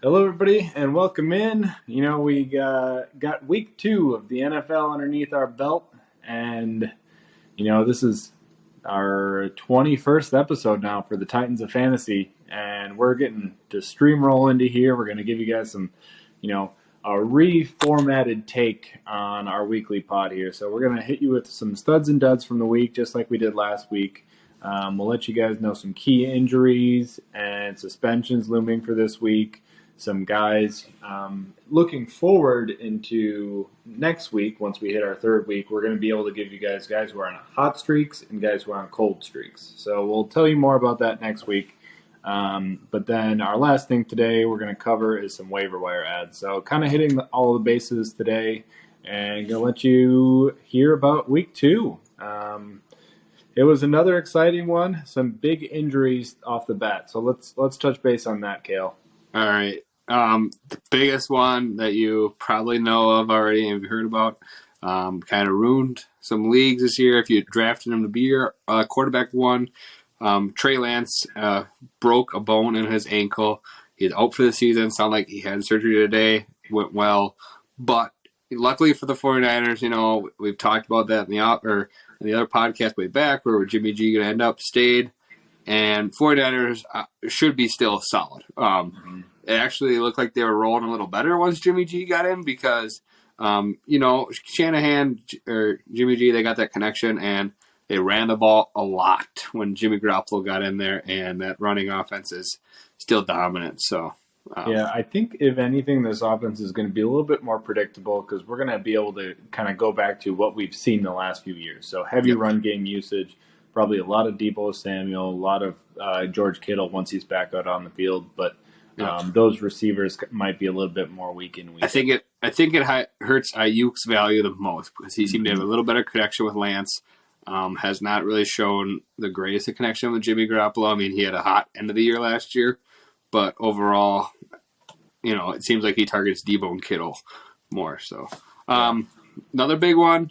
Hello, everybody, and welcome in. We got week 2 of the NFL underneath our belt, and this is our 21st episode now for the Titans of Fantasy, and we're getting to streamroll into here. We're going to give you guys some, a reformatted take on our weekly pod here. So we're going to hit you with some studs and duds from the week, just like we did last week. We'll let you guys know some key injuries and suspensions looming for this week. Some guys looking forward into next week. Once we hit our third week, we're going to be able to give you guys who are on hot streaks and guys who are on cold streaks. So we'll tell you more about that next week. But then our last thing today we're going to cover is some waiver wire ads. So kind of hitting all the bases today, and going to let you hear about week 2. It was another exciting one. Some big injuries off the bat. So let's touch base on that, Kale. All right. The biggest one that you probably know of already and have heard about, kind of ruined some leagues this year if you drafted him to be your quarterback one. Trey Lance broke a bone in his ankle. He's out for the season. Sounded like he had surgery today. Went well. But luckily for the 49ers, we've talked about that in the other podcast way back where Jimmy G going to end up, stayed. And 49ers should be still solid. It actually looked like they were rolling a little better once Jimmy G got in because, Shanahan or Jimmy G, they got that connection and they ran the ball a lot when Jimmy Garoppolo got in there, and that running offense is still dominant. So, yeah, I think if anything, this offense is going to be a little bit more predictable because we're going to be able to kind of go back to what we've seen the last few years. So heavy run game usage. Probably a lot of Deebo Samuel, a lot of George Kittle once he's back out on the field, but those receivers might be a little bit more week in week. I think it hurts Ayuk's value the most because he seemed to have a little better connection with Lance. Has not really shown the greatest connection with Jimmy Garoppolo. I mean, he had a hot end of the year last year, but overall, it seems like he targets Deebo and Kittle more. So, another big one.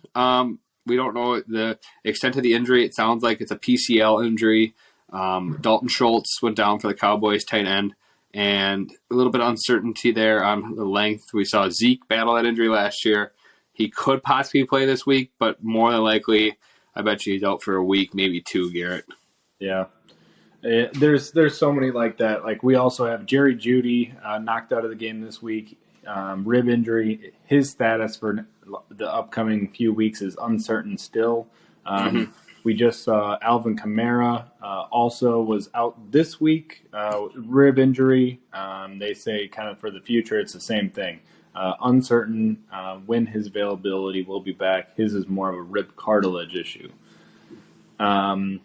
We don't know the extent of the injury. It sounds like it's a PCL injury. Dalton Schultz went down for the Cowboys tight end, and a little bit of uncertainty there on the length. We saw Zeke battle that injury last year. He could possibly play this week, but more than likely, I bet you he's out for a week, maybe 2, Garrett. Yeah. There's so many like that. Like we also have Jerry Jeudy knocked out of the game this week. Rib injury. His status for the upcoming few weeks is uncertain still. We just saw Alvin Kamara also was out this week, rib injury. They say kind of for the future it's the same thing. Uncertain when his availability will be back. His is more of a rib cartilage issue. Kind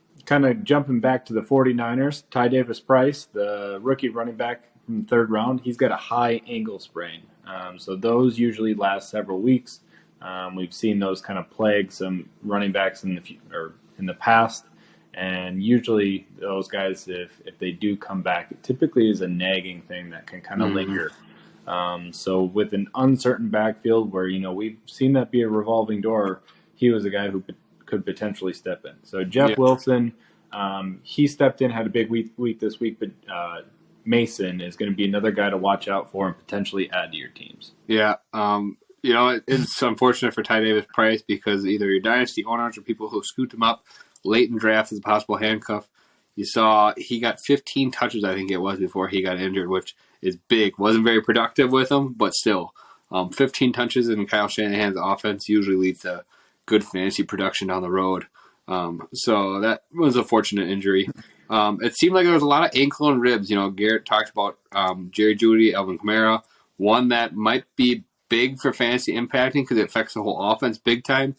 of jumping back to the 49ers, Ty Davis-Price, the rookie running back from the third round, he's got a high ankle sprain. So those usually last several weeks. We've seen those kind of plague some running backs in the past, and usually those guys, if they do come back, it typically is a nagging thing that can kind of linger. So with an uncertain backfield where we've seen that be a revolving door, he was a guy who could potentially step in. So Jeff Wilson, he stepped in, had a big week this week, but Mason is going to be another guy to watch out for and potentially add to your teams. Yeah. It's unfortunate for Ty Davis-Price because either your dynasty owners or people who scooped him up late in draft as a possible handcuff. You saw he got 15 touches, I think it was, before he got injured, which is big. Wasn't very productive with him, but still. 15 touches in Kyle Shanahan's offense usually leads to good fantasy production down the road. So that was a fortunate injury. It seemed like there was a lot of ankle and ribs. Garrett talked about Jerry Jeudy, Alvin Kamara. One that might be big for fantasy impacting because it affects the whole offense big time.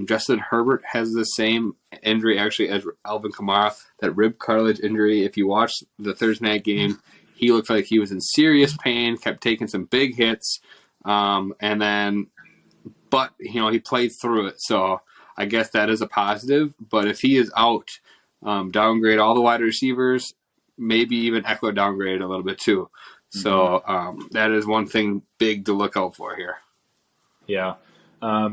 Justin Herbert has the same injury actually as Alvin Kamara, that rib cartilage injury. If you watch the Thursday night game, he looked like he was in serious pain, kept taking some big hits, but he played through it. So I guess that is a positive. But if he is out, downgrade all the wide receivers, maybe even Eckler downgrade a little bit too. So that is one thing big to look out for here. Yeah.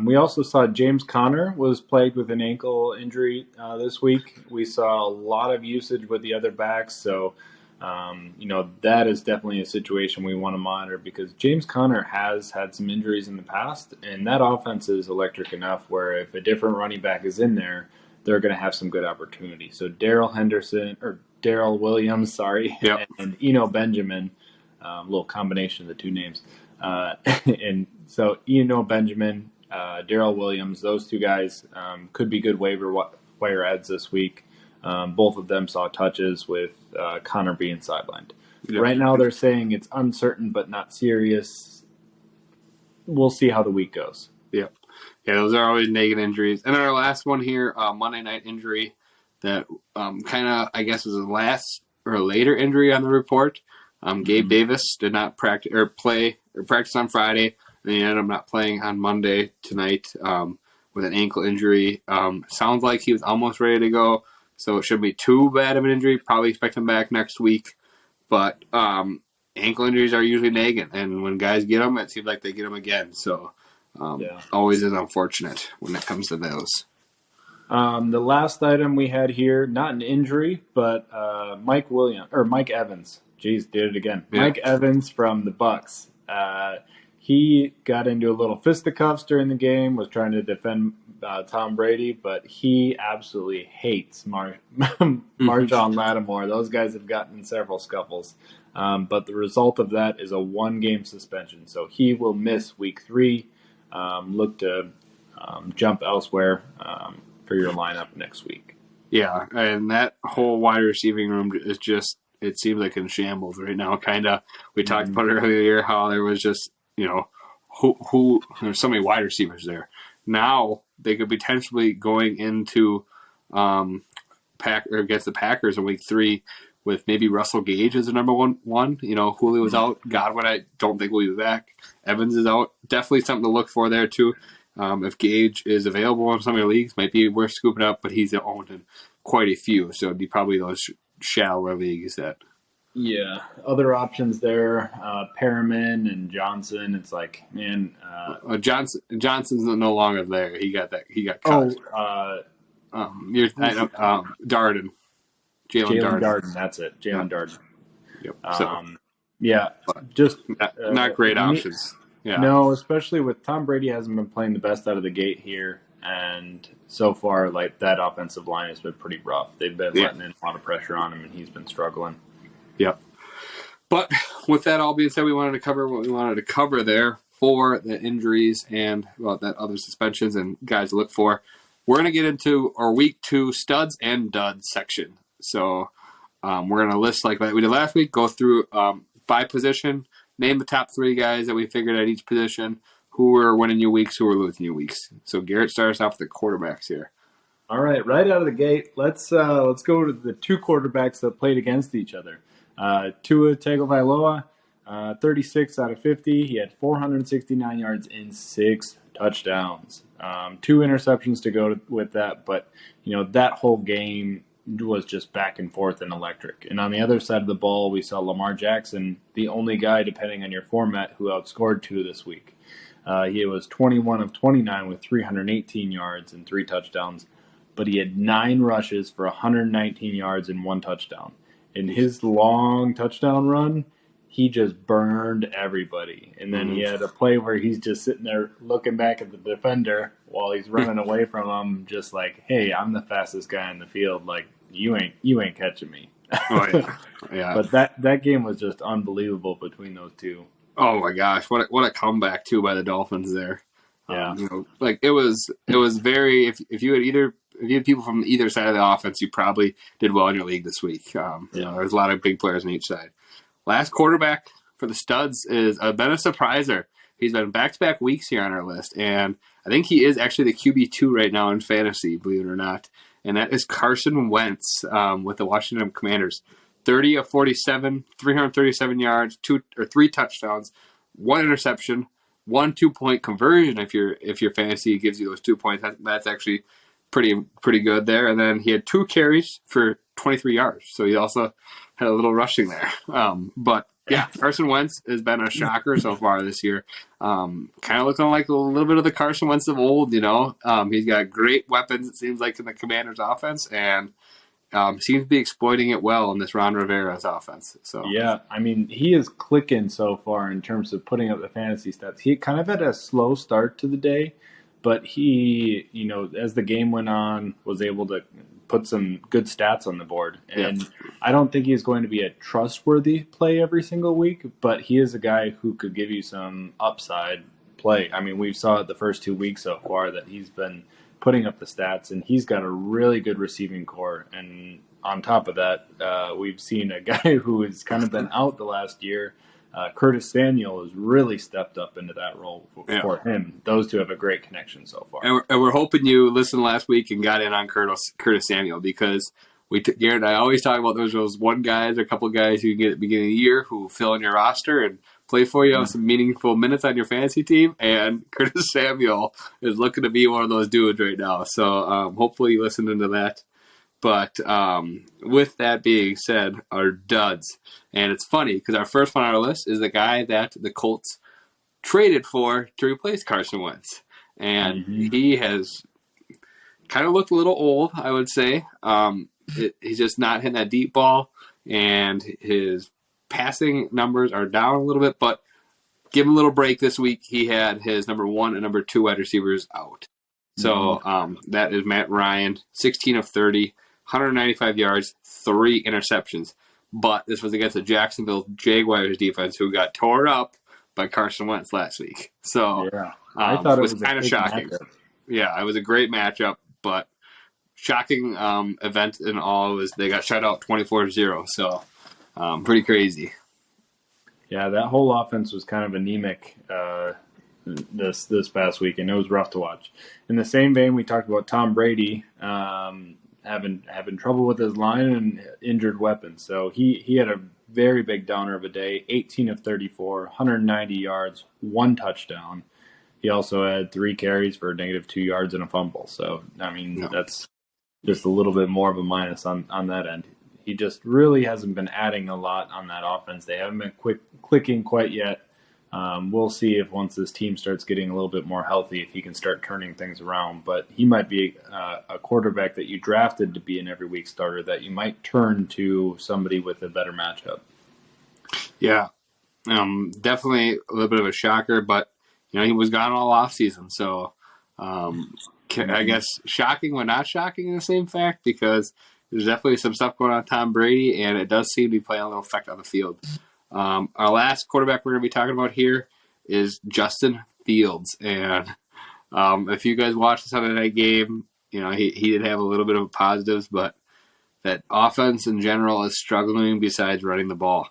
We also saw James Conner was plagued with an ankle injury this week. We saw a lot of usage with the other backs. So That is definitely a situation we want to monitor because James Conner has had some injuries in the past, and that offense is electric enough where if a different running back is in there, they're going to have some good opportunity. So Daryl Williams, Yep. and Benjamin, a little combination of the two names. And so Benjamin, Daryl Williams, those two guys could be good wire ads this week. Both of them saw touches with Connor being sidelined. Yep. Right now they're saying it's uncertain but not serious. We'll see how the week goes. Yep. Yeah, those are always negative injuries. And then our last one here, Monday night injury that kind of, I guess, was the last or later injury on the report. Gabe Davis did not practice on Friday, and he ended up not playing on Monday tonight with an ankle injury. Sounds like he was almost ready to go, so it shouldn't be too bad of an injury. Probably expect him back next week. But ankle injuries are usually nagging, and when guys get them, it seems like they get them again. So always is unfortunate when it comes to those. The last item we had here, not an injury, but Mike Evans. Jeez, did it again. Yeah. Mike Evans from the Bucs. He got into a little fisticuffs during the game, was trying to defend Tom Brady, but he absolutely hates Marshon Lattimore. Those guys have gotten in several scuffles. But the result of that is a 1-game suspension. So he will miss week 3. Look to jump elsewhere for your lineup next week. Yeah, and that whole wide receiving room is just, it seems like in shambles right now. Kind of, we talked about it earlier how there was just, there's so many wide receivers there. Now they could potentially going into against the Packers in week 3 with maybe Russell Gage as the number one. Julio was out. Godwin, I don't think will be back. Evans is out. Definitely something to look for there too. If Gage is available in some of your leagues, might be worth scooping up, but he's owned in quite a few, so it'd be probably those shallower leagues that. Yeah, other options there, Perriman and Johnson. It's like, man, Johnson's no longer there. He got cut. Darden. Jalen Darden. That's it. Jalen Darden. Yep. Just not great options. Yeah. No, especially with Tom Brady hasn't been playing the best out of the gate here, and so far, like that offensive line has been pretty rough. They've been letting in a lot of pressure on him, and he's been struggling. Yep. But with that all being said, we wanted to cover what we wanted to cover there for the injuries and that other suspensions and guys to look for. We're going to get into our week 2 studs and duds section. So we're going to list like we did last week, go through by position, name the top 3 guys that we figured at each position, who were winning your weeks, who were losing your weeks. So Garrett starts off with the quarterbacks here. All right, right out of the gate, let's go to the 2 quarterbacks that played against each other. Tua Tagovailoa, 36 out of 50. He had 469 yards and 6 touchdowns. 2 interceptions to go with that, but that whole game was just back and forth and electric. And on the other side of the ball, we saw Lamar Jackson, the only guy, depending on your format, who outscored Tua this week. He was 21 of 29 with 318 yards and 3 touchdowns, but he had 9 rushes for 119 yards and 1 touchdown. In his long touchdown run, he just burned everybody. And then he had a play where he's just sitting there looking back at the defender while he's running away from him, just like, hey, I'm the fastest guy in the field. Like, you ain't catching me. Oh, yeah. Yeah. But that game was just unbelievable between those two. Oh, my gosh. What a comeback, too, by the Dolphins there. Yeah. It was very, if you had people from either side of the offense, you probably did well in your league this week. There's a lot of big players on each side. Last quarterback for the studs is been a surpriser. He's been back-to-back weeks here on our list, and I think he is actually the QB2 right now in fantasy, believe it or not, and that is Carson Wentz with the Washington Commanders. 30 of 47, 337 yards, 3 touchdowns, 1 interception, 1 2-point conversion. If your fantasy gives you those 2 points, that's actually pretty good there. And then he had 2 carries for 23 yards, so he also had a little rushing there. But yeah, Carson Wentz has been a shocker so far this year. Kind of looking like a little bit of the Carson Wentz of old, He's got great weapons, it seems like, in the Commanders' offense, and seems to be exploiting it well in this Ron Rivera's offense. So yeah, I mean, he is clicking so far in terms of putting up the fantasy stats. He kind of had a slow start to the day, but he, as the game went on, was able to put some good stats on the board. And I don't think he's going to be a trustworthy play every single week, but he is a guy who could give you some upside play. I mean, we saw it the first 2 weeks so far that he's been putting up the stats, and he's got a really good receiving core. And on top of that, we've seen a guy who has kind of been out the last year. Curtis Samuel has really stepped up into that role for him. Those two have a great connection so far. And we're hoping you listened last week and got in on Curtis Samuel, because Garrett and I always talk about those one guys or a couple of guys who you get at the beginning of the year who fill in your roster and play for you, have some meaningful minutes on your fantasy team, and Curtis Samuel is looking to be one of those dudes right now. So hopefully you listened into that. But with that being said, our duds. And it's funny because our first one on our list is the guy that the Colts traded for to replace Carson Wentz. And he has kind of looked a little old, I would say. He's just not hitting that deep ball. And his passing numbers are down a little bit. But give him a little break this week. He had his number 1 and number 2 wide receivers out. So that is Matt Ryan, 16 of 30. 195 yards, 3 interceptions. But this was against the Jacksonville Jaguars defense, who got tore up by Carson Wentz last week. So I thought it was kind of shocking. Matchup. Yeah, it was a great matchup, but shocking event in all was they got shut out 24-0. So pretty crazy. Yeah, that whole offense was kind of anemic this past week, and it was rough to watch. In the same vein, we talked about Tom Brady having trouble with his line and injured weapons. So he had a very big downer of a day, 18 of 34, 190 yards, 1 touchdown. He also had 3 carries for -2 yards and a fumble. So, I mean, that's just a little bit more of a minus on that end. He just really hasn't been adding a lot on that offense. They haven't been clicking quite yet. We'll see if once this team starts getting a little bit more healthy, if he can start turning things around. But he might be a quarterback that you drafted to be an every week starter that you might turn to somebody with a better matchup. Yeah, definitely a little bit of a shocker, but he was gone all off season, so I guess shocking but not shocking in the same fact, because there's definitely some stuff going on with Tom Brady, and it does seem to be playing a little effect on the field. Our last quarterback we're going to be talking about here is Justin Fields. And if you guys watched the Sunday night game, he did have a little bit of positives, but that offense in general is struggling besides running the ball.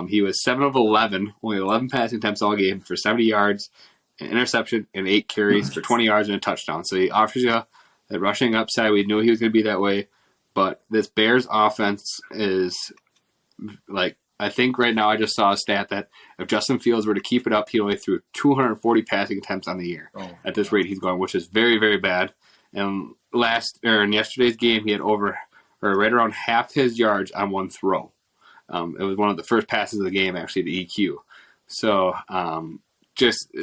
He was 7 of 11, only 11 passing attempts all game for 70 yards, an interception, and 8 carries for 20 yards and a touchdown. So he offers you that rushing upside. We knew he was going to be that way. But this Bears offense is I think right now I just saw a stat that if Justin Fields were to keep it up, he only threw 240 passing attempts on the year. At this rate he's going, which is very, very bad. And in yesterday's game, he had right around half his yards on 1 throw. It was one of the first passes of the game, actually, to EQ. So just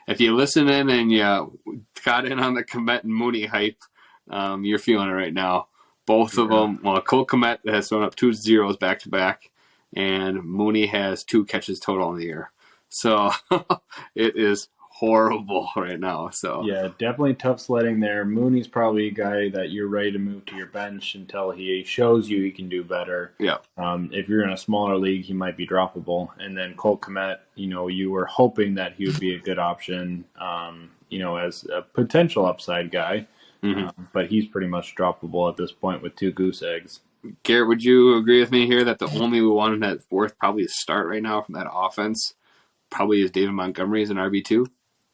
if you listen in and you got in on the Kmet and Mooney hype, you're feeling it right now. Both of them, Cole Kmet has thrown up 2 zeros back-to-back, and Mooney has 2 catches total in the year. So it is horrible right now. So yeah, definitely tough sledding there. Mooney's probably a guy that you're ready to move to your bench until he shows you he can do better. Yeah. If you're in a smaller league, he might be droppable. And then Cole Kmet, you were hoping that he would be a good option, as a potential upside guy. But he's pretty much droppable at this point with 2 goose eggs. Garrett, would you agree with me here that the only one that's worth probably a start right now from that offense probably is David Montgomery as an RB2?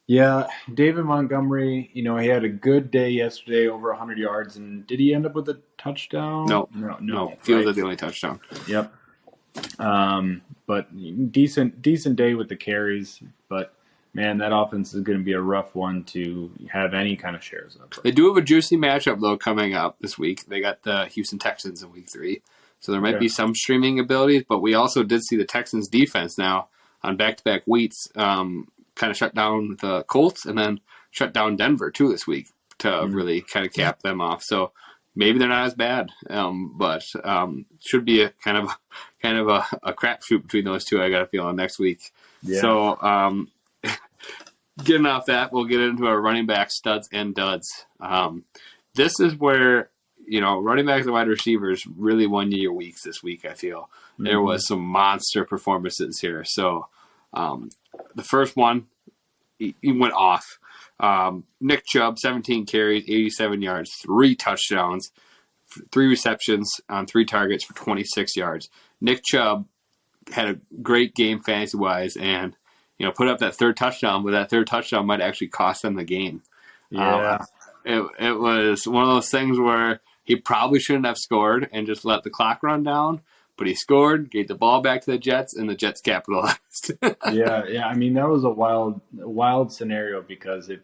Yeah, David Montgomery, he had a good day yesterday, over 100 yards. And did he end up with a touchdown? No. Fields had the only touchdown. Yep. But decent day with the carries. But, man, that offense is going to be a rough one to have any kind of shares of. They do have a juicy matchup, though, coming up this week. They got the Houston Texans in Week 3. So there might be some streaming abilities, but we also did see the Texans' defense now on back-to-back weeks kind of shut down the Colts and then shut down Denver, too, this week to really kind of cap them off. So maybe they're not as bad, but should be a kind of a crapshoot between those two. I got a feeling next week. Yeah. So getting off that, we'll get into our running back studs and duds. This is where running backs and wide receivers really won you your weeks this week. I feel there was some monster performances here. So the first one, he went off. Nick Chubb, 17 carries, 87 yards, 3 touchdowns, 3 receptions on 3 targets for 26 yards. Nick Chubb had a great game fantasy-wise and, put up that 3rd touchdown, but that 3rd touchdown might actually cost them the game. Yeah. It was one of those things where he probably shouldn't have scored and just let the clock run down, but he scored, gave the ball back to the Jets, and the Jets capitalized. Yeah. I mean, that was a wild scenario because if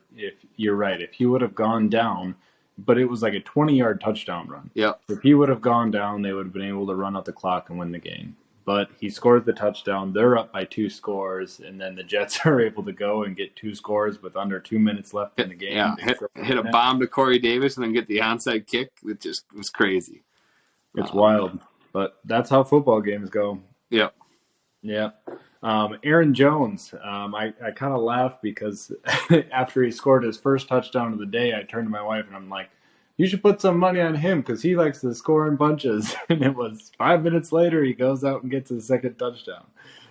you're right, if he would have gone down, but it was like a 20-yard touchdown run. Yep. If he would have gone down, they would have been able to run out the clock and win the game. But he scores the touchdown. They're up by 2 scores, and then the Jets are able to go and get 2 scores with under 2 minutes left in the game. Yeah, hit a bomb to Corey Davis and then get the onside kick. It just was crazy. It's wild, but that's how football games go. Yep. Yeah. Aaron Jones, I kind of laughed because after he scored his first touchdown of the day, I turned to my wife and I'm like, you should put some money on him because he likes to score in bunches. And it was 5 minutes later, he goes out and gets his 2nd touchdown.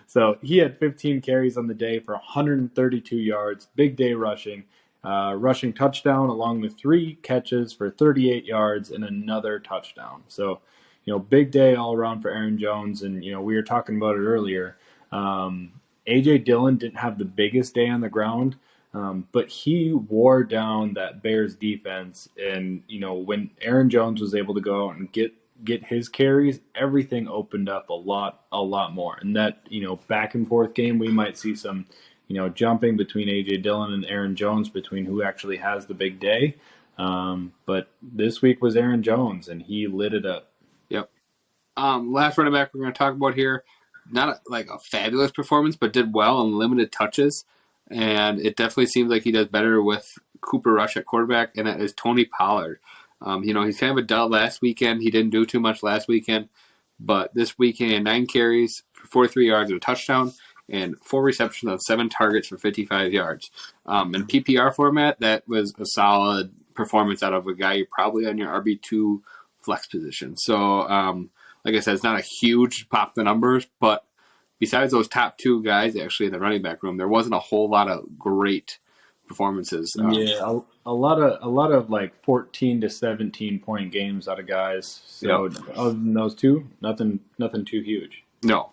So he had 15 carries on the day for 132 yards, big day rushing touchdown along with 3 catches for 38 yards and another touchdown. So, big day all around for Aaron Jones. And, we were talking about it earlier. A.J. Dillon didn't have the biggest day on the ground, but he wore down that Bears defense. And, when Aaron Jones was able to go out and get his carries, everything opened up a lot more. And that, back and forth game, we might see some, jumping between A.J. Dillon and Aaron Jones between who actually has the big day. But this week was Aaron Jones, and he lit it up. Yep. Last running back we're going to talk about here, not a fabulous performance, but did well on limited touches. And it definitely seems like he does better with Cooper Rush at quarterback, and that is Tony Pollard. He's kind of a dud last weekend. He didn't do too much last weekend, but this weekend he had 9 carries for 43 yards and a touchdown, and 4 receptions on 7 targets for 55 yards. In PPR format, that was a solid performance out of a guy you're probably on your RB2 flex position. So, like I said, it's not a huge pop the numbers, but besides those top 2 guys actually in the running back room, there wasn't a whole lot of great performances. A lot of like 14 to 17 point games out of guys. So other than those 2, nothing too huge. No.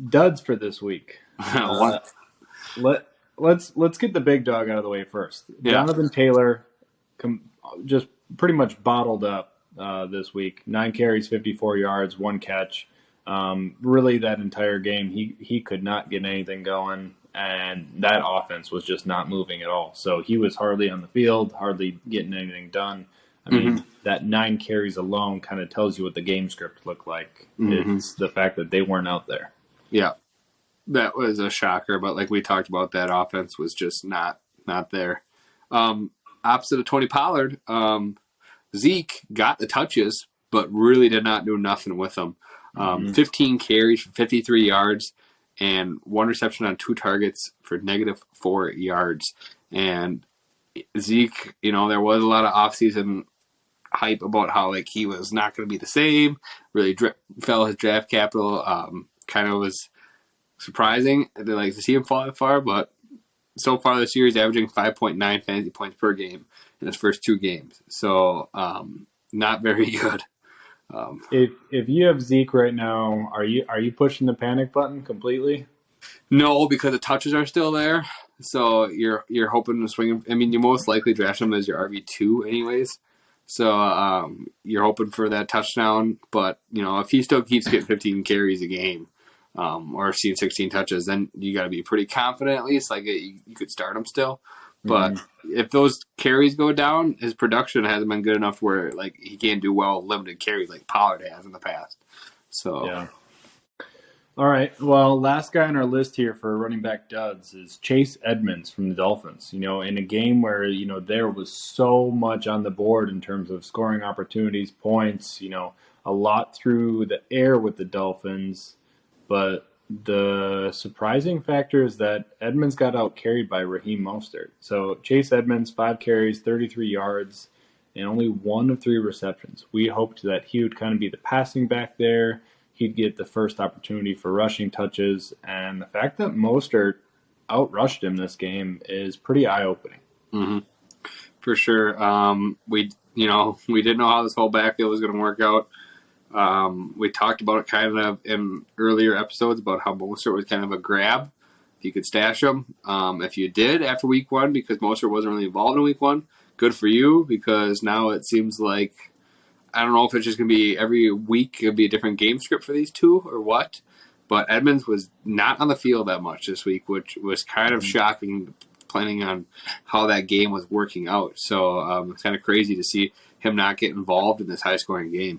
Duds for this week. Let's get the big dog out of the way first. Yeah. Jonathan Taylor just pretty much bottled up this week. 9 carries, 54 yards, 1 catch. Really, that entire game, he could not get anything going, and that offense was just not moving at all. So he was hardly on the field, hardly getting anything done. I mean, that 9 carries alone kind of tells you what the game script looked like. It's the fact that they weren't out there. Yeah, that was a shocker. But like we talked about, that offense was just not there. Opposite of Tony Pollard, Zeke got the touches, but really did not do nothing with them. 15 carries for 53 yards and 1 reception on 2 targets for -4 yards. And Zeke, there was a lot of offseason hype about how he was not going to be the same. Really fell his draft capital. Kind of was surprising. I'd like to see him fall that far, but so far this year he's averaging 5.9 fantasy points per game in his first 2 games. So not very good. If you have Zeke right now, are you pushing the panic button completely? No, because the touches are still there. So you're hoping to swing him. I mean, you most likely draft him as your RB2 anyways. So you're hoping for that touchdown. But, if he still keeps getting 15 carries a game or seeing 16 touches, then you got to be pretty confident at least. You could start him still. But if those carries go down, his production hasn't been good enough where he can't do well with limited carries like Pollard has in the past. So yeah. All right. Well, last guy on our list here for running back duds is Chase Edmonds from the Dolphins. In a game where, there was so much on the board in terms of scoring opportunities, points, a lot through the air with the Dolphins. But the surprising factor is that Edmonds got out carried by Raheem Mostert. So Chase Edmonds, 5 carries, 33 yards, and only 1 of 3 receptions. We hoped that he would kind of be the passing back there. He'd get the first opportunity for rushing touches, and the fact that Mostert outrushed him this game is pretty eye-opening. Mm-hmm. For sure. We didn't know how this whole backfield was going to work out. We talked about it kind of in earlier episodes about how Mostert was kind of a grab. If you could stash him. If you did after week 1, because Mostert wasn't really involved in week 1, good for you, because now it seems like, I don't know if it's just going to be every week it'll be a different game script for these two or what, but Edmonds was not on the field that much this week, which was kind of shocking, planning on how that game was working out. So it's kind of crazy to see him not get involved in this high-scoring game.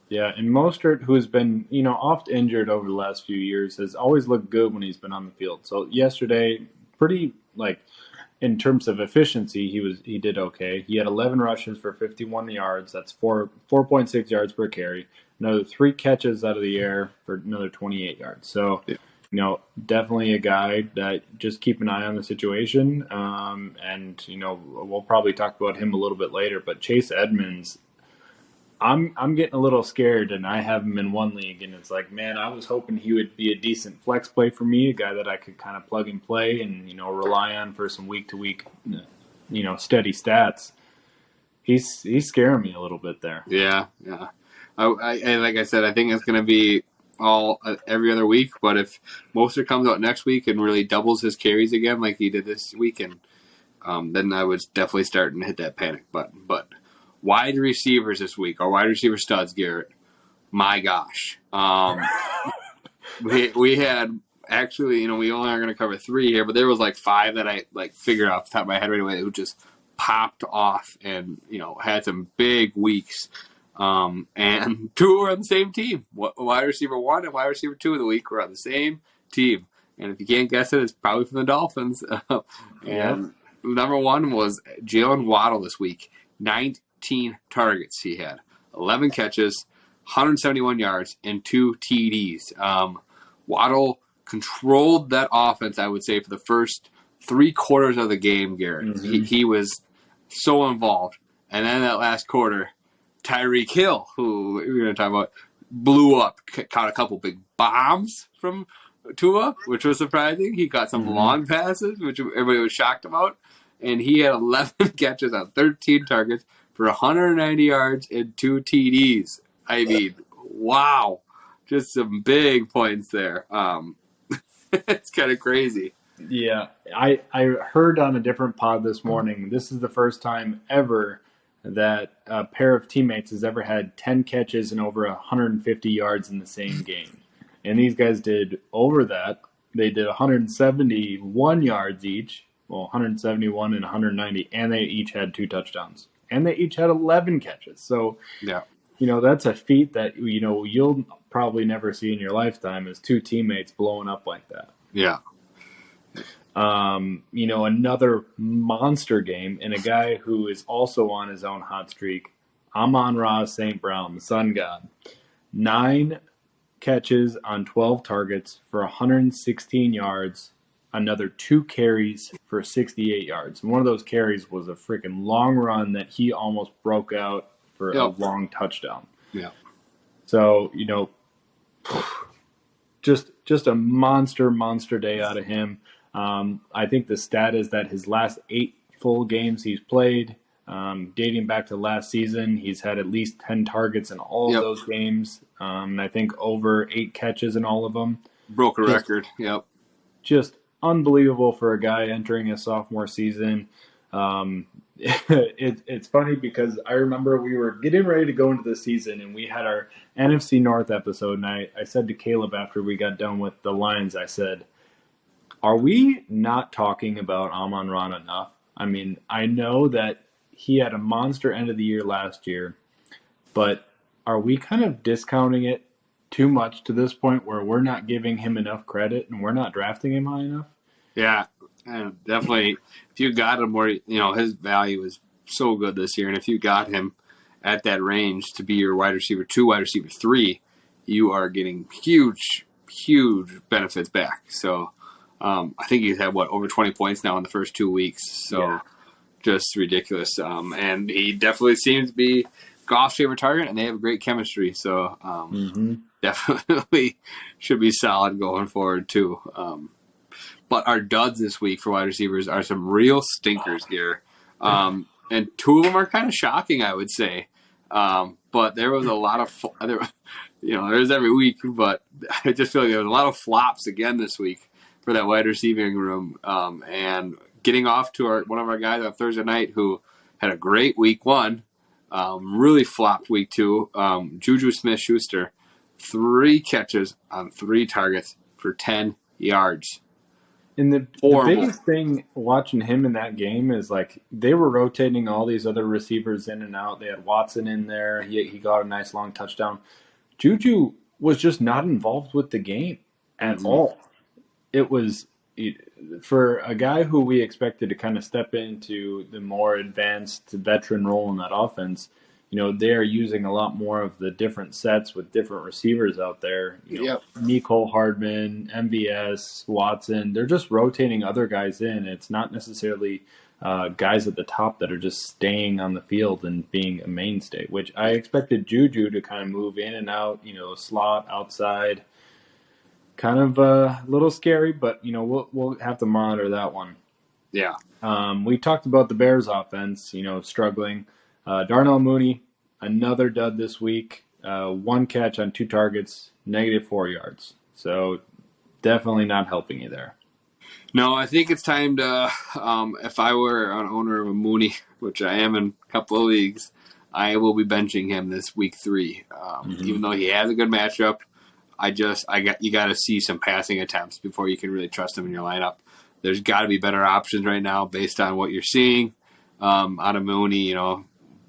Yeah, and Mostert, who has been, oft injured over the last few years, has always looked good when he's been on the field. So yesterday, pretty, in terms of efficiency, he did okay. He had 11 rushes for 51 yards. That's 4.6 yards per carry. Another 3 catches out of the air for another 28 yards. So, definitely a guy that just keep an eye on the situation. And we'll probably talk about him a little bit later. But Chase Edmonds, I'm getting a little scared, and I have him in one league, and it's like, man, I was hoping he would be a decent flex play for me, a guy that I could kind of plug and play and, rely on for some week-to-week, steady stats. He's scaring me a little bit there. Yeah. I like I said, I think it's going to be all every other week, but if Mostert comes out next week and really doubles his carries again like he did this weekend, then I would definitely start and hit that panic button. But wide receivers this week, or wide receiver studs, Garrett. My gosh. We had actually, we only are going to cover 3 here, but there was 5 that I figured off the top of my head right away who just popped off and, had some big weeks. And 2 were on the same team. Wide receiver 1 and wide receiver 2 of the week were on the same team. And if you can't guess it, it's probably from the Dolphins. And number 1 was Jalen Waddle this week. 19 targets he had, 11 catches, 171 yards, and 2 TDs. Waddle controlled that offense, I would say, for the first 3 quarters of the game, Garrett. Mm-hmm. He was so involved. And then that last quarter, Tyreek Hill, who we're going to talk about, blew up, caught a couple big bombs from Tua, which was surprising. He got some long passes, which everybody was shocked about. And he had 11 catches on 13 targets for 190 yards and 2 TDs. I mean, wow. Just some big points there. It's kind of crazy. Yeah. I heard on a different pod this morning, this is the first time ever that a pair of teammates has ever had 10 catches and over 150 yards in the same game. And these guys did over that. They did 171 yards each. Well, 171 and 190, and they each had 2 touchdowns. And they each had 11 catches. So, that's a feat that, you'll probably never see in your lifetime is 2 teammates blowing up like that. Yeah. Another monster game, and a guy who is also on his own hot streak, Amon-Ra St. Brown, the sun god. 9 catches on 12 targets for 116 yards. Another 2 carries for 68 yards. And one of those carries was a freaking long run that he almost broke out for a long touchdown. Yeah. So, just a monster day out of him. I think the stat is that his last 8 full games he's played, dating back to last season, he's had at least 10 targets in all of those games. And I think over 8 catches in all of them. Broke a record. Yep. Just unbelievable for a guy entering his sophomore season. It's funny because I remember we were getting ready to go into the season and we had our NFC North episode, and I said to Caleb after we got done with the Lions, I said, are we not talking about Amon-Ra enough? I mean, I know that he had a monster end of the year last year, but are we kind of discounting it too much to this point where we're not giving him enough credit and we're not drafting him high enough. Yeah, and definitely. If you got him where his value is so good this year, and if you got him at that range to be your wide receiver 2, wide receiver 3, you are getting huge benefits back. So I think he's had over 20 points now in the first 2 weeks. So just ridiculous. And he definitely seems to be Goff's favorite target, and they have great chemistry. So definitely should be solid going forward too. But our duds this week for wide receivers are some real stinkers here. And 2 of them are kind of shocking, I would say. But there was a lot of, there's every week, but I just feel like there was a lot of flops again this week for that wide receiving room. And getting off to one of our guys on Thursday night who had a great week 1, really flopped week 2, Juju Smith-Schuster, 3 catches on 3 targets for 10 yards. And the biggest thing watching him in that game is like they were rotating all these other receivers in and out. They had Watson in there. He got a nice long touchdown. Juju was just not involved with the game at all. It was for a guy who we expected to kind of step into the more advanced veteran role in that offense. They're using a lot more of the different sets with different receivers out there. Mecole Hardman, MVS, Watson. They're just rotating other guys in. It's not necessarily guys at the top that are just staying on the field and being a mainstay, which I expected Juju to kind of move in and out, slot, outside. Kind of a little scary, but, we'll have to monitor that one. Yeah. We talked about the Bears offense, struggling. Darnell Mooney, another dud this week. 1 catch on 2 targets, -4 yards. So definitely not helping you there. No, I think it's time to, if I were an owner of a Mooney, which I am in a couple of leagues, I will be benching him this week 3. Even though he has a good matchup, you got to see some passing attempts before you can really trust him in your lineup. There's got to be better options right now based on what you're seeing out of Mooney,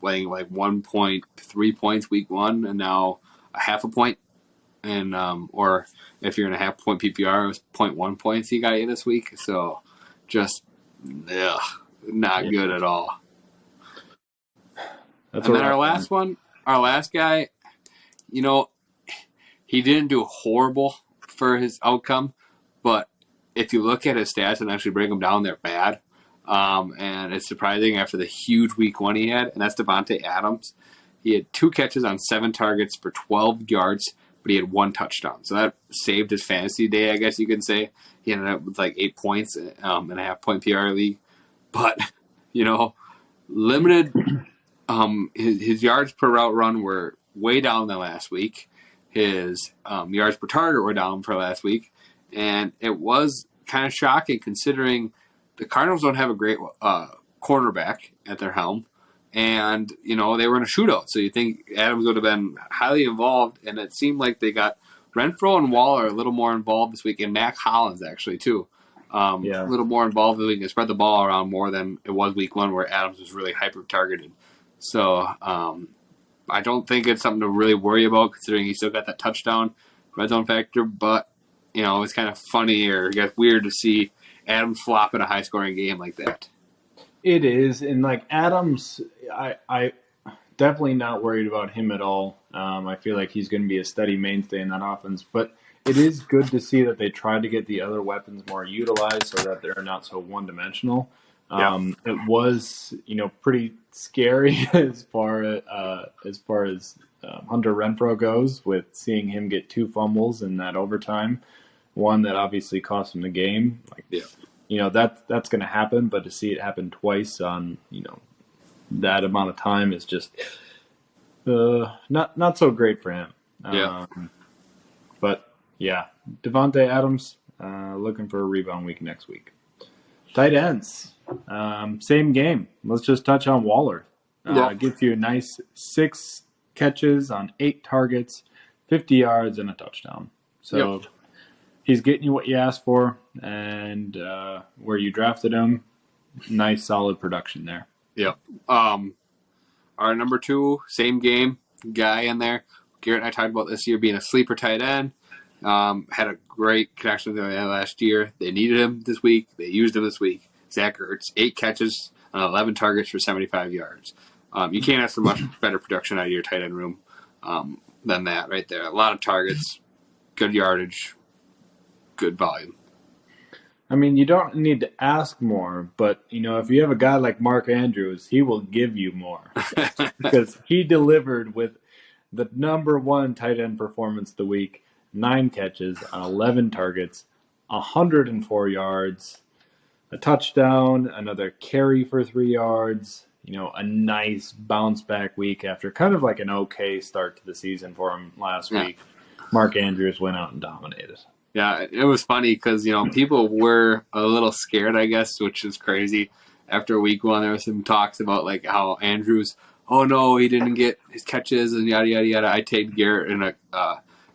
playing like 1.3 points week 1 and now a half a point. And or if you're in a half point PPR, it was 0.1 points he got you this week. So just not good at all. And then our last guy, he didn't do horrible for his outcome, but if you look at his stats and actually break them down, they're bad. And it's surprising after the huge week 1 he had, and that's Davante Adams. He had 2 catches on 7 targets for 12 yards, but he had 1 touchdown. So that saved his fantasy day, I guess you could say. He ended up with like 8 points in a half-point PR league. But, limited. His yards per route run were way down than last week. His yards per target were down for last week. And it was kind of shocking considering the Cardinals don't have a great cornerback at their helm. And, they were in a shootout. So you think Adams would have been highly involved. And it seemed like they got Renfro and Waller a little more involved this week. And Mac Hollins, actually, too. A little more involved. We can spread the ball around more than it was week 1 where Adams was really hyper-targeted. So I don't think it's something to really worry about considering he still got that touchdown red zone factor. But, it's kind of funny or weird to see Adams flop in a high-scoring game like that. It is, and like Adams, I definitely not worried about him at all. I feel like he's going to be a steady mainstay in that offense, but it is good to see that they try to get the other weapons more utilized so that they're not so one-dimensional. It was, pretty scary as far as Hunter Renfro goes, with seeing him get 2 fumbles in that overtime, one that obviously cost him the game. That's going to happen, but to see it happen twice on that amount of time is just not so great for him. But yeah, Davante Adams looking for a rebound week next week. Tight ends, same game. Let's just touch on Waller. Gives you a nice 6 catches on 8 targets, 50 yards, and a touchdown. So he's getting you what you asked for, and where you drafted him, nice solid production there. Our number 2, same game guy in there, Garrett and I talked about this year being a sleeper tight end. Had a great connection with him last year. They needed him this week. They used him this week. Zach Ertz, 8 catches on 11 targets for 75 yards. You can't ask for much better production out of your tight end room than that right there. A lot of targets, good yardage, good volume. I mean, you don't need to ask more, but, if you have a guy like Mark Andrews, he will give you more. Because he delivered with the number one tight end performance of the week, 9 catches on 11 targets, 104 yards, a touchdown, another carry for 3 yards, a nice bounce back week after kind of like an okay start to the season for him last week. Mark Andrews went out and dominated. Yeah, it was funny because, people were a little scared, I guess, which is crazy. After week 1, there was some talks about, like, how Andrews, oh, no, he didn't get his catches and yada, yada, yada. I tagged Garrett in a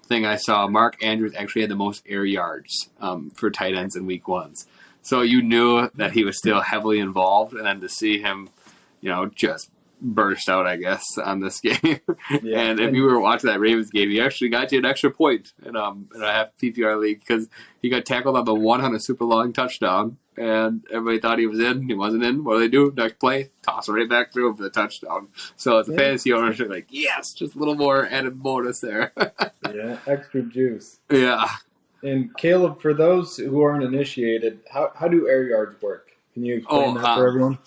thing I saw. Mark Andrews actually had the most air yards for tight ends in week 1s. So you knew that he was still heavily involved, and then to see him, just burst out, I guess, on this game. Yeah. And if you were watching that Ravens game, he actually got you an extra point in a half PPR league because he got tackled on the one on a super long touchdown, and everybody thought he was in. He wasn't in. What do they do? Next play, toss it right back through for the touchdown. So as a fantasy owner, you're like, yes, just a little more added bonus there. Yeah, extra juice. Yeah. And Caleb, for those who aren't initiated, how do air yards work? Can you explain that for everyone?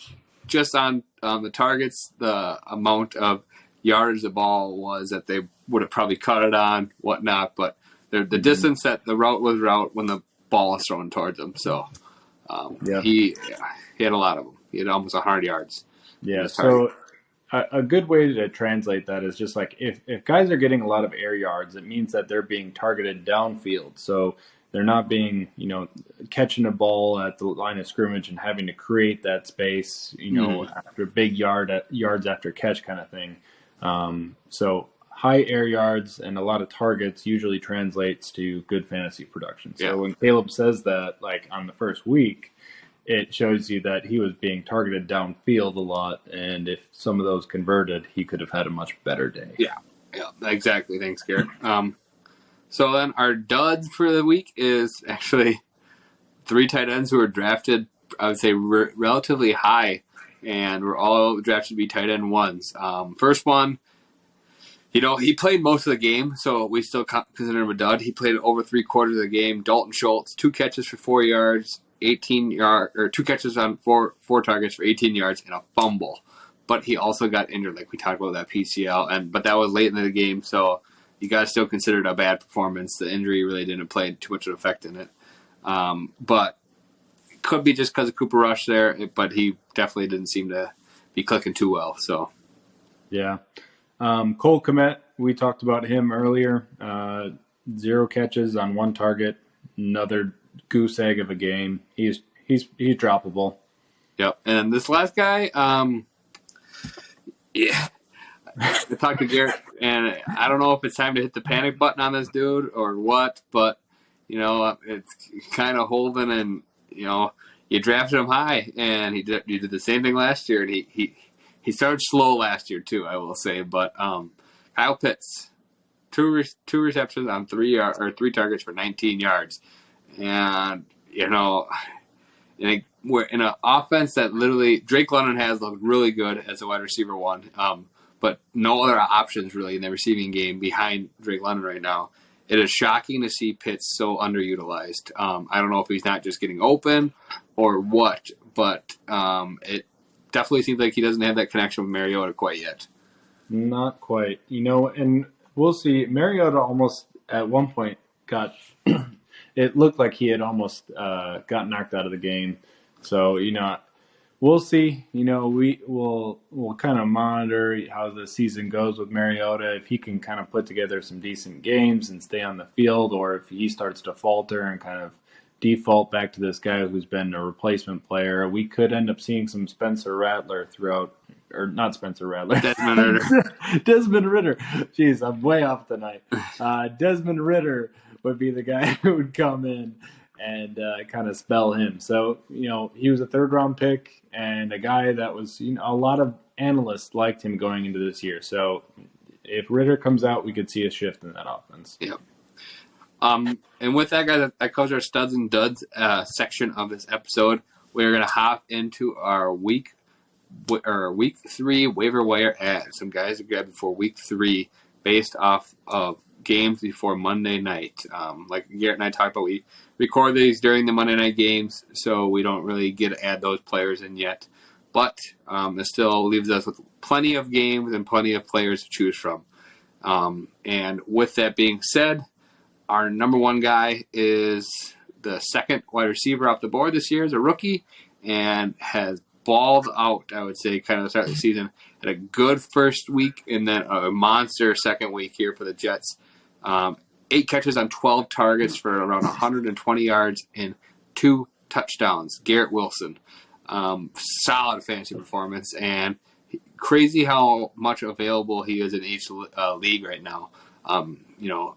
Just on the targets, the amount of yardage the ball was that they would have probably cut it on, whatnot, but the distance that the route was when the ball was thrown towards him. So he had a lot of them. He had almost 100 yards. Yeah, so a good way to translate that is just like if guys are getting a lot of air yards, it means that they're being targeted downfield. So they're not being, catching a ball at the line of scrimmage and having to create that space, after big yards after catch kind of thing. So high air yards and a lot of targets usually translates to good fantasy production. So when Caleb says that, like on the first week, it shows you that he was being targeted downfield a lot, and if some of those converted, he could have had a much better day. Yeah, exactly. Thanks, Garrett. So then our dud for the week is actually 3 tight ends who were drafted, I would say, relatively high, and were all drafted to be tight end 1s. First one, he played most of the game, so we still consider him a dud. He played over 3/4 of the game. Dalton Schultz, 2 catches for 4 yards, 2 catches on four targets for 18 yards, and a fumble. But he also got injured, like we talked about that PCL, but that was late in the game, so you guys still consider it a bad performance. The injury really didn't play too much of an effect in it. But it could be just because of Cooper Rush there, but he definitely didn't seem to be clicking too well. So, yeah. Cole Kmet, we talked about him earlier. 0 catches on 1 target. Another goose egg of a game. He's droppable. Yep. And this last guy, I talked to Garrett, and I don't know if it's time to hit the panic button on this dude or what, but, it's kind of holding, and, you drafted him high, and he did the same thing last year, and he started slow last year too, I will say, but Kyle Pitts, two receptions on 3 targets for 19 yards, and, we're in an offense that literally Drake London has looked really good as a wide receiver 1, but no other options really in the receiving game behind Drake London right now. It is shocking to see Pitts so underutilized. I don't know if he's not just getting open or what, but it definitely seems like he doesn't have that connection with Mariota quite yet. Not quite. And we'll see. Mariota almost at one point got it looked like he had almost got knocked out of the game. So, we'll see. We'll kind of monitor how the season goes with Mariota. If he can kind of put together some decent games and stay on the field, or if he starts to falter and kind of default back to this guy who's been a replacement player, we could end up seeing some Spencer Rattler throughout, or not Spencer Rattler. Desmond Ritter. Desmond Ritter. Jeez, I'm way off tonight. Desmond Ritter would be the guy who would come in and kind of spell him. So, he was a 3rd-round pick and a guy that was, a lot of analysts liked him going into this year. So if Ritter comes out, we could see a shift in that offense. Yep. And with that, guys, that covers our studs and duds section of this episode. We're going to hop into our week 3 waiver wire ads. Some guys are grabbed before week 3 based off of games before Monday night. Like Garrett and I talked about, we record these during the Monday night games, so we don't really get to add those players in yet. But it still leaves us with plenty of games and plenty of players to choose from. And with that being said, our number one guy is the second wide receiver off the board this year, is a rookie, and has balled out, I would say, kind of the start of the season. Had a good first week and then a monster second week here for the Jets. 8 catches on 12 targets for around 120 yards and 2 touchdowns. Garrett Wilson. Solid fantasy performance, and crazy how much available he is in each league right now. A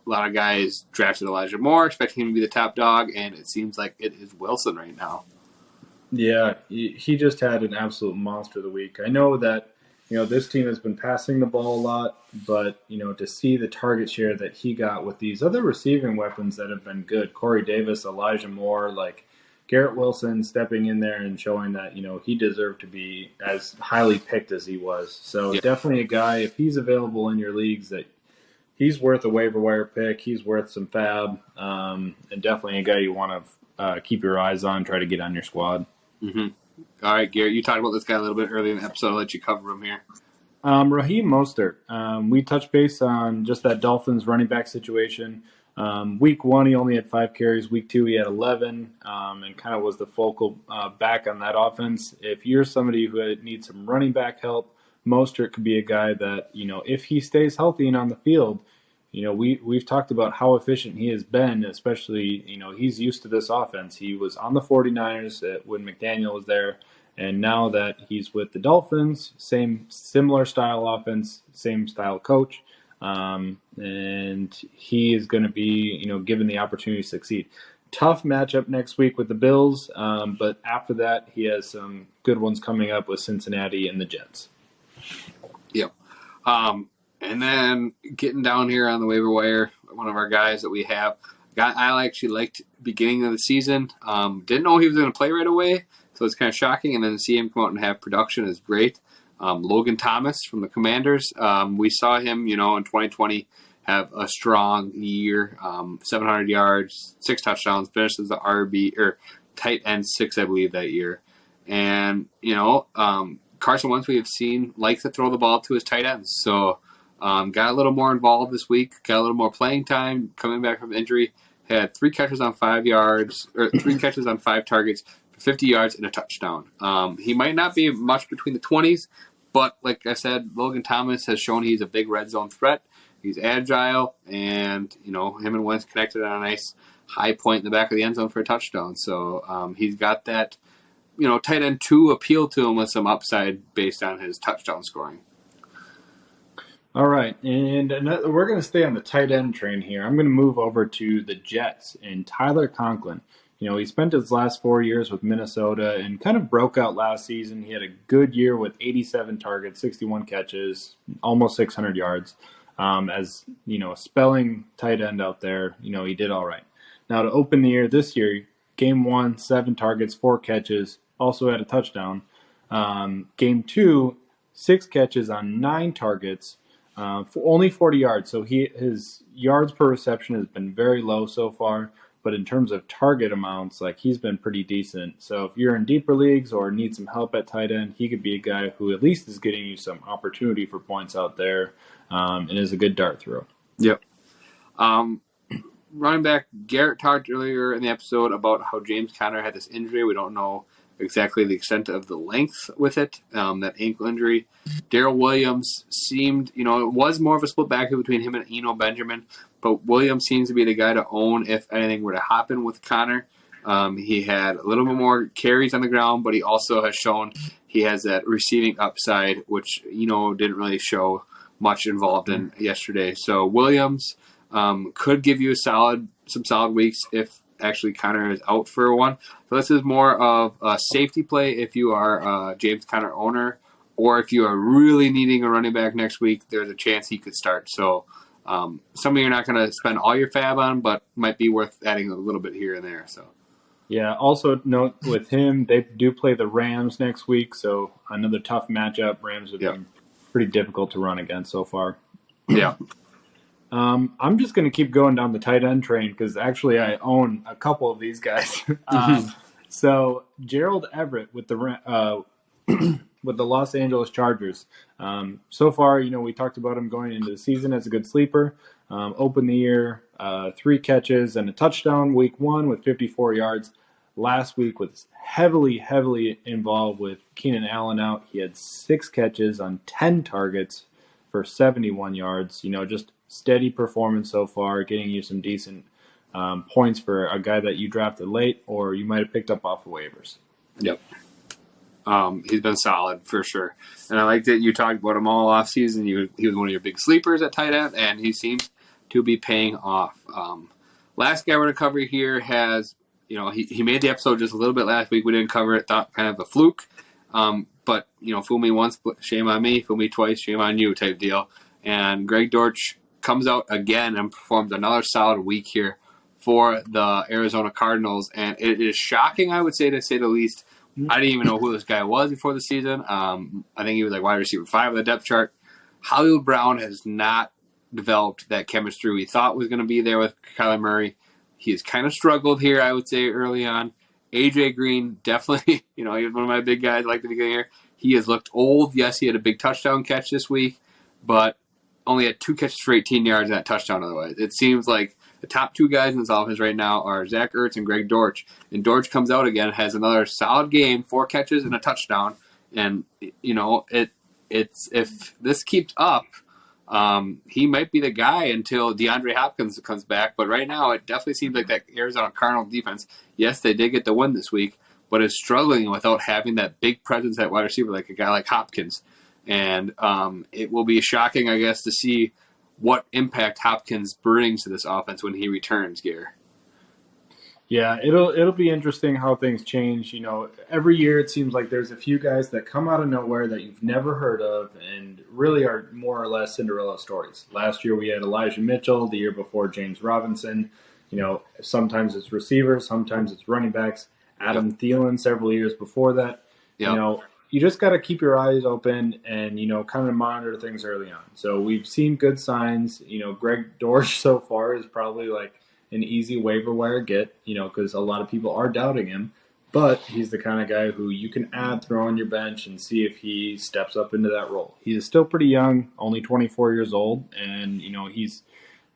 lot of guys drafted Elijah Moore, expecting him to be the top dog, and it seems like it is Wilson right now. Yeah, he just had an absolute monster of the week. I know that, this team has been passing the ball a lot, but, to see the target share that he got with these other receiving weapons that have been good, Corey Davis, Elijah Moore, like Garrett Wilson stepping in there and showing that, he deserved to be as highly picked as he was. So Definitely a guy, if he's available in your leagues, that he's worth a waiver wire pick. He's worth some fab, and definitely a guy you want to keep your eyes on, try to get on your squad. Mm-hmm. All right, Garrett, you talked about this guy a little bit earlier in the episode. I'll let you cover him here. Raheem Mostert. We touched base on just that Dolphins running back situation. Week 1, he only had 5 carries. Week 2, he had 11, and kind of was the focal back on that offense. If you're somebody who needs some running back help, Mostert could be a guy that, if he stays healthy and on the field, we've talked about how efficient he has been, especially, he's used to this offense. He was on the 49ers when McDaniel was there, and now that he's with the Dolphins, similar style offense, same style coach, and he is going to be, given the opportunity to succeed. Tough matchup next week with the Bills, but after that, he has some good ones coming up with Cincinnati and the Jets. Yep. And then getting down here on the waiver wire, one of our guys that we have, guy I actually liked beginning of the season. Didn't know he was going to play right away, so it's kind of shocking. And then to see him come out and have production is great. Logan Thomas from the Commanders. We saw him, in 2020 have a strong year, 700 yards, 6 touchdowns, finished as the RB or tight end 6, I believe, that year. And Carson Wentz, we have seen, likes to throw the ball to his tight ends. So got a little more involved this week, got a little more playing time coming back from injury. Had 3 catches on 5 yards, or 3 catches on 5 targets for 50 yards and a touchdown. He might not be much between the 20s, but like I said, Logan Thomas has shown he's a big red zone threat. He's agile, and him and Wentz connected on a nice high point in the back of the end zone for a touchdown. So he's got that tight end 2 appeal to him with some upside based on his touchdown scoring. All right, and we're going to stay on the tight end train here. I'm going to move over to the Jets and Tyler Conklin. He spent his last 4 years with Minnesota and kind of broke out last season. He had a good year with 87 targets, 61 catches, almost 600 yards. As, a spelling tight end out there, he did all right. Now, to open the year this year, game 1, 7 targets, 4 catches, also had a touchdown. Game 2, 6 catches on 9 targets, for only 40 yards. So his yards per reception has been very low so far. But in terms of target amounts, he's been pretty decent. So if you're in deeper leagues or need some help at tight end, he could be a guy who at least is getting you some opportunity for points out there, and is a good dart throw. Yep. Running back, Garrett talked earlier in the episode about how James Conner had this injury. We don't know exactly the extent of the length with it, that ankle injury. Daryl Williams seemed, it was more of a split backfield between him and Eno Benjamin, but Williams seems to be the guy to own if anything were to happen with Conner. He had a little bit more carries on the ground, but he also has shown he has that receiving upside, which, didn't really show much involved in yesterday. So Williams could give you some solid weeks if actually Conner is out for one. So this is more of a safety play if you are a James Conner owner, or if you are really needing a running back next week, there's a chance he could start. So somebody you're not going to spend all your fab on, but might be worth adding a little bit here and there. So. Yeah, also note with him, they do play the Rams next week, so another tough matchup. Rams have been pretty difficult to run against so far. Yeah. I'm just going to keep going down the tight end train because actually I own a couple of these guys. So Gerald Everett with the with the Los Angeles Chargers. So far, we talked about him going into the season as a good sleeper. Opened the year, 3 catches and a touchdown week 1 with 54 yards. Last week was heavily involved with Keenan Allen out. He had 6 catches on 10 targets for 71 yards. Just steady performance so far, getting you some decent points for a guy that you drafted late or you might have picked up off of waivers. Yep. He's been solid for sure. And I like that you talked about him all off season. He was one of your big sleepers at tight end, and he seems to be paying off. Last guy we're going to cover here has, he made the episode just a little bit last week. We didn't cover it, thought kind of a fluke. But, fool me once, shame on me. Fool me twice, shame on you type deal. And Greg Dortch comes out again and performs another solid week here for the Arizona Cardinals. And it is shocking, I would say, to say the least. I didn't even know who this guy was before the season. I think he was like wide receiver 5 on the depth chart. Hollywood Brown has not developed that chemistry we thought was going to be there with Kyler Murray. He has kind of struggled here, I would say, early on. AJ Green, definitely, he was one of my big guys like the beginning here. He has looked old. Yes, he had a big touchdown catch this week, but only had 2 catches for 18 yards and that touchdown otherwise. It seems like the top 2 guys in this offense right now are Zach Ertz and Greg Dortch. And Dortch comes out again, has another solid game, 4 catches and a touchdown. And, it's if this keeps up, he might be the guy until DeAndre Hopkins comes back. But right now, it definitely seems like that Arizona Cardinal defense, yes, they did get the win this week, but is struggling without having that big presence at wide receiver like a guy like Hopkins. And it will be shocking, I guess, to see what impact Hopkins brings to this offense when he returns, Gare. Yeah, it'll be interesting how things change. Every year it seems like there's a few guys that come out of nowhere that you've never heard of and really are more or less Cinderella stories. Last year we had Elijah Mitchell, the year before James Robinson. Sometimes it's receivers, sometimes it's running backs. Adam Thielen several years before that. Yep. You just got to keep your eyes open and, kind of monitor things early on. So we've seen good signs. Greg Dortch so far is probably like an easy waiver wire get, because a lot of people are doubting him. But he's the kind of guy who you can add, throw on your bench, and see if he steps up into that role. He is still pretty young, only 24 years old, and, he's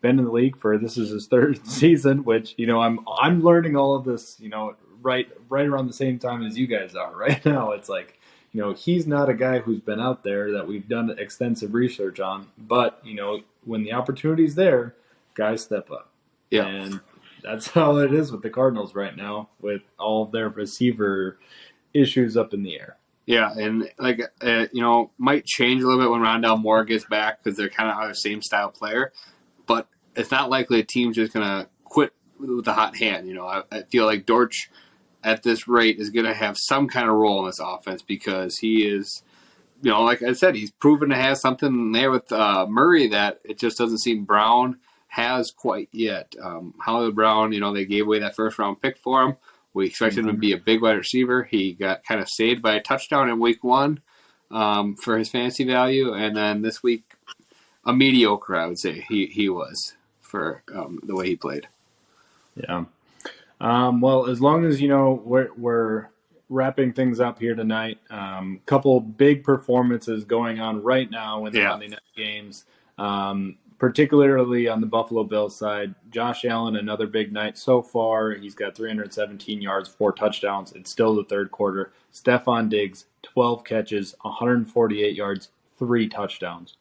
been in the league this is his 3rd season, which, I'm learning all of this, right around the same time as you guys are. Right now, it's like, he's not a guy who's been out there that we've done extensive research on. But, when the opportunity's there, guys step up. Yeah. And that's how it is with the Cardinals right now, with all of their receiver issues up in the air. Yeah, and might change a little bit when Rondale Moore gets back because they're kind of the same style player. But it's not likely a team's just going to quit with a hot hand. I feel like Dortch at this rate is going to have some kind of role in this offense because he is, like I said, he's proven to have something there with Murray that it just doesn't seem Brown has quite yet. Hollywood Brown, they gave away that 1st-round pick for him. We expected him to be a big wide receiver. He got kind of saved by a touchdown in week 1 for his fantasy value. And then this week, a mediocre, I would say, he was for the way he played. Yeah. Well, as long as, we're wrapping things up here tonight, couple big performances going on right now in the Monday night games, particularly on the Buffalo Bills side. Josh Allen, another big night so far. He's got 317 yards, 4 touchdowns. It's still the 3rd quarter. Stephon Diggs, 12 catches, 148 yards, 3 touchdowns.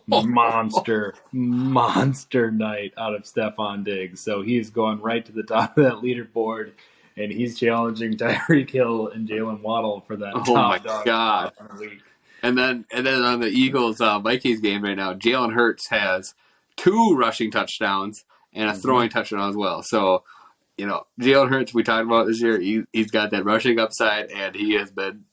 Monster night out of Stephon Diggs. So he's going right to the top of that leaderboard, and he's challenging Tyreek Hill and Jalen Waddle for that top dog. God. And then on the Eagles Vikings game right now, Jalen Hurts has 2 rushing touchdowns and a throwing touchdown as well. So, Jalen Hurts, we talked about this year, he's got that rushing upside, and he has been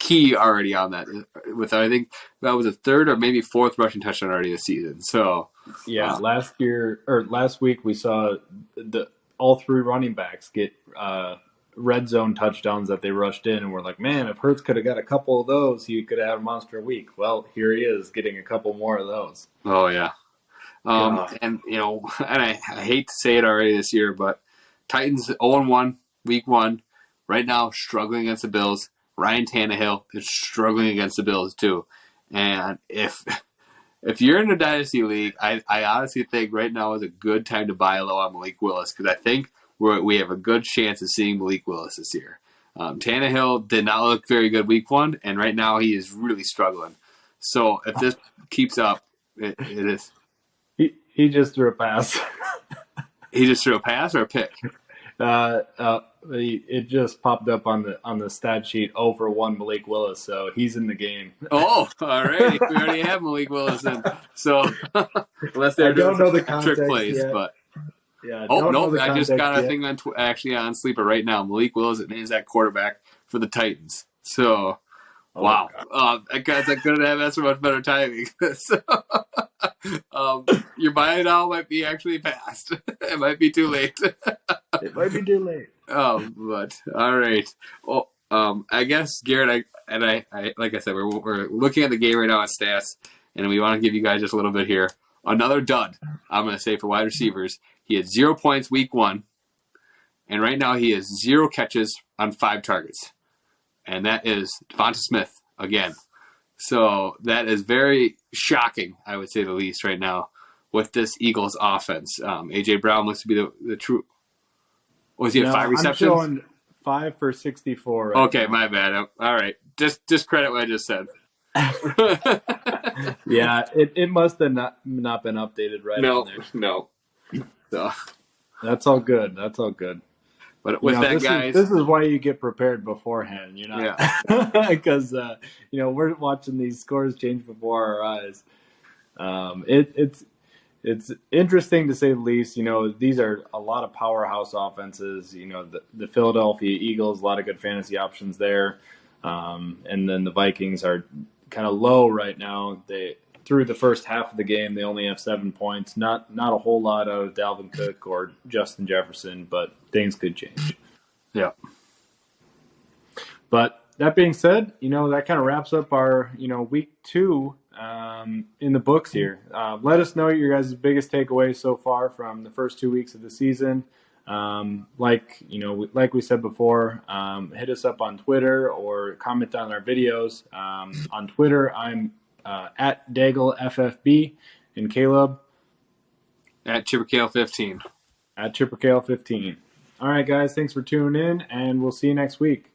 key already on that. With I think that was a third or maybe fourth rushing touchdown already this season. So yeah, last week we saw all three running backs get red zone touchdowns that they rushed in, and we're like, man, if Ertz could have got a couple of those, he could have had a monster week. Well, here he is getting a couple more of those. Oh yeah, and and I hate to say it already this year, but Titans 0-1 week 1 right now, struggling against the Bills. Ryan Tannehill is struggling against the Bills too, and if you're in a dynasty league, I honestly think right now is a good time to buy low on Malik Willis because I think we have a good chance of seeing Malik Willis this year. Tannehill did not look very good week 1, and right now he is really struggling. So if this keeps up, it is. He just threw a pass. He just threw a pass or a pick? It just popped up on the stat sheet over 1 Malik Willis, so he's in the game. Oh, all right. We already have Malik Willis in. So unless they're doing trick plays, yet. But yeah. No! I just got a thing on Sleeper right now. Malik Willis is that quarterback for the Titans. So wow, that's going to have so much better timing. So your buy now might be actually past. It might be too late. It might be too late. But all right. Well, I guess Garrett, I like I said, we're looking at the game right now at stats, and we want to give you guys just a little bit here. Another dud, I'm going to say, for wide receivers. He had 0 points week 1, and right now he has 0 catches on 5 targets, and that is Devonta Smith again. So that is very shocking, I would say the least, right now with this Eagles offense. A.J. Brown looks to be the true. Was he at 5 receptions? I'm showing 5 for 64. Right okay, now. My bad. All right, just credit what I just said. Yeah, it must have not been updated right. No. So. That's all good. But with guys, this is why you get prepared beforehand. Because we're watching these scores change before our eyes. It's interesting to say the least. These are a lot of powerhouse offenses. The Philadelphia Eagles, a lot of good fantasy options there, and then the Vikings are kind of low right now. Through the first half of the game, they only have 7 points. Not a whole lot out of Dalvin Cook or Justin Jefferson, but things could change. Yeah. But that being said, that kind of wraps up our week 2 in the books here. Let us know your guys' biggest takeaways so far from the first 2 weeks of the season. Like we said before, hit us up on Twitter or comment on our videos. On Twitter, I'm at DaigleFFB, and Caleb at Chippercale15. At Chippercale15. All right, guys, thanks for tuning in, and we'll see you next week.